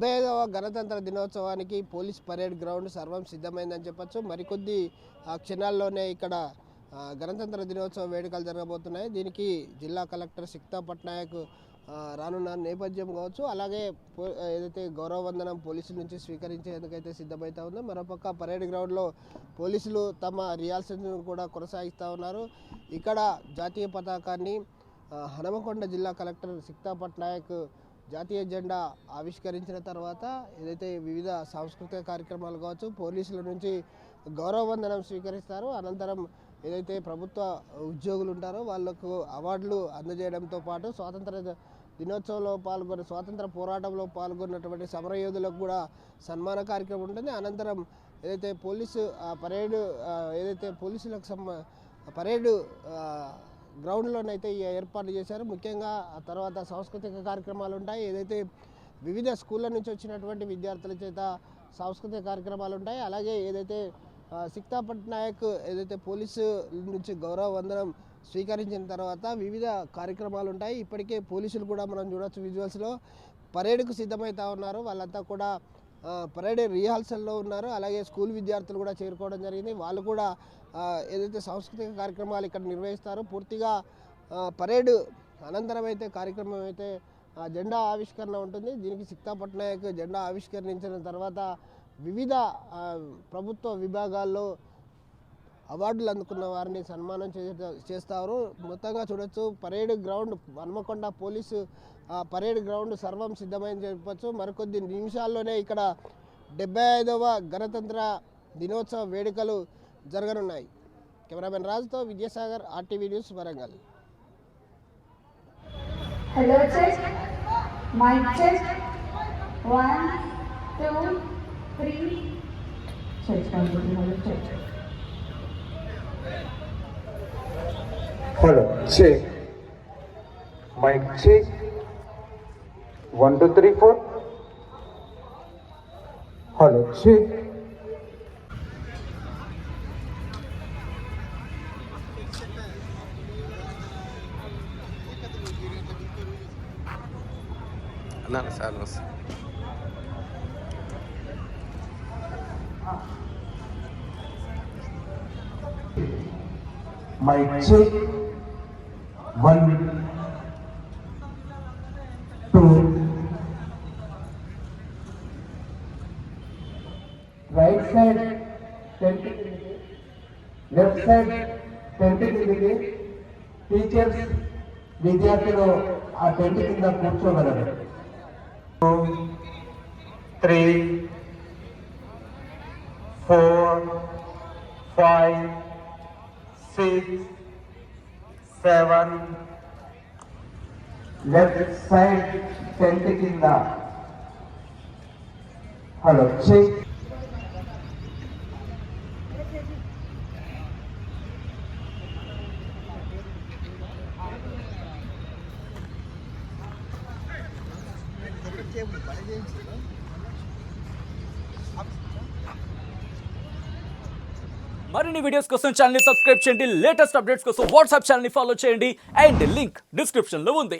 75వ గణతంత్ర దినోత్సవానికి police parade ground సర్వం సిద్ధమైందని చెప్పొచ్చు. మరికొద్ది క్షణాల్లోనే ఇక్కడ గణతంత్ర దినోత్సవ వేడుకలు జరగబోతున్నాయి. దీనికి జిల్లా కలెక్టర్ సిక్తా పట్నాయక్ రానున్న నేపథ్యం కావచ్చు, అలాగే ఏదైతే గౌరవ వందనం పోలీసుల నుంచి స్వీకరించేందుకైతే సిద్ధమవుతా ఉందో, మరోపక్క పరేడ్ గ్రౌండ్లో పోలీసులు తమ రిహార్సల్ను కూడా కొనసాగిస్తూ ఉన్నారు. ఇక్కడ జాతీయ పతాకాన్ని హనుమకొండ జిల్లా కలెక్టర్ సిక్తా పట్నాయక్ జాతీయ జెండా ఆవిష్కరించిన తర్వాత ఏదైతే వివిధ సాంస్కృతిక కార్యక్రమాలు కావచ్చు, పోలీసుల నుంచి గౌరవ వందనం స్వీకరిస్తారు. అనంతరం ఏదైతే ప్రభుత్వ ఉద్యోగులు ఉంటారో వాళ్లకు అవార్డులు అందజేయడంతో పాటు స్వాతంత్ర దినోత్సవంలో స్వాతంత్ర పోరాటంలో పాల్గొన్నటువంటి సమరయోధులకు కూడా సన్మాన కార్యక్రమం ఉంటుంది. అనంతరం ఏదైతే పోలీసు పరేడ్ ఏదైతే పోలీసులకు పరేడ్ గ్రౌండ్లోనైతే ఈ ఏర్పాట్లు చేశారు. ముఖ్యంగా ఆ తర్వాత సాంస్కృతిక కార్యక్రమాలు ఉంటాయి. ఏదైతే వివిధ స్కూళ్ళ నుంచి వచ్చినటువంటి విద్యార్థుల చేత సాంస్కృతిక కార్యక్రమాలు ఉంటాయి. అలాగే ఏదైతే సిక్తా పట్నాయక్ ఏదైతే పోలీసు నుంచి గౌరవ వందనం స్వీకరించిన తర్వాత వివిధ కార్యక్రమాలు ఉంటాయి. ఇప్పటికే పోలీసులు కూడా మనం చూడవచ్చు విజువల్స్లో పరేడ్కు సిద్ధమవుతూ ఉన్నారు. వాళ్ళంతా కూడా పరేడ్ రిహార్సల్లో ఉన్నారు. అలాగే స్కూల్ విద్యార్థులు కూడా చేరుకోవడం జరిగింది. వాళ్ళు కూడా ఏదైతే సాంస్కృతిక కార్యక్రమాలు ఇక్కడ నిర్వహిస్తారో పూర్తిగా పరేడ్ అనంతరం అయితే కార్యక్రమం అయితే జెండా ఆవిష్కరణ ఉంటుంది. దీనికి సిక్తా పట్నాయక్ జెండా ఆవిష్కరించిన తర్వాత వివిధ ప్రభుత్వ విభాగాల్లో అవార్డులు అందుకున్న వారిని సన్మానం చేస్తారు. మొత్తంగా చూడొచ్చు parade ground Hanamkonda police parade ground సర్వం సిద్ధమైంది చెప్పచ్చు. మరికొద్ది నిమిషాల్లోనే ఇక్కడ 75వ గణతంత్ర దినోత్సవ వేడుకలు జరగనున్నాయి. కెమెరామెన్ రాజుతో Vijayasagar, RTV news, Warangal. Hello check, mic check, 1 2 3 check check. Hello check, mic check, 1 2 3 4. Hello check. Sir Mic check, 1 2. Right side 10 left side 10 teachers విద్యార్థులు ఆ టెంట్ కింద కూర్చోగలరు. 2 3 4 5 6 7. లెఫ్ట్ సైడ్ టెంట్ కింద. Hello check. మరిన్ని వీడియోస్ కోసం ఛానల్ ని subscribe చేయండి. Latest updates కోసం వాట్సాప్ ఛానల్ ని ఫాలో చేయండి. అండ్ లింక్ డిస్క్రిప్షన్ లో ఉంది.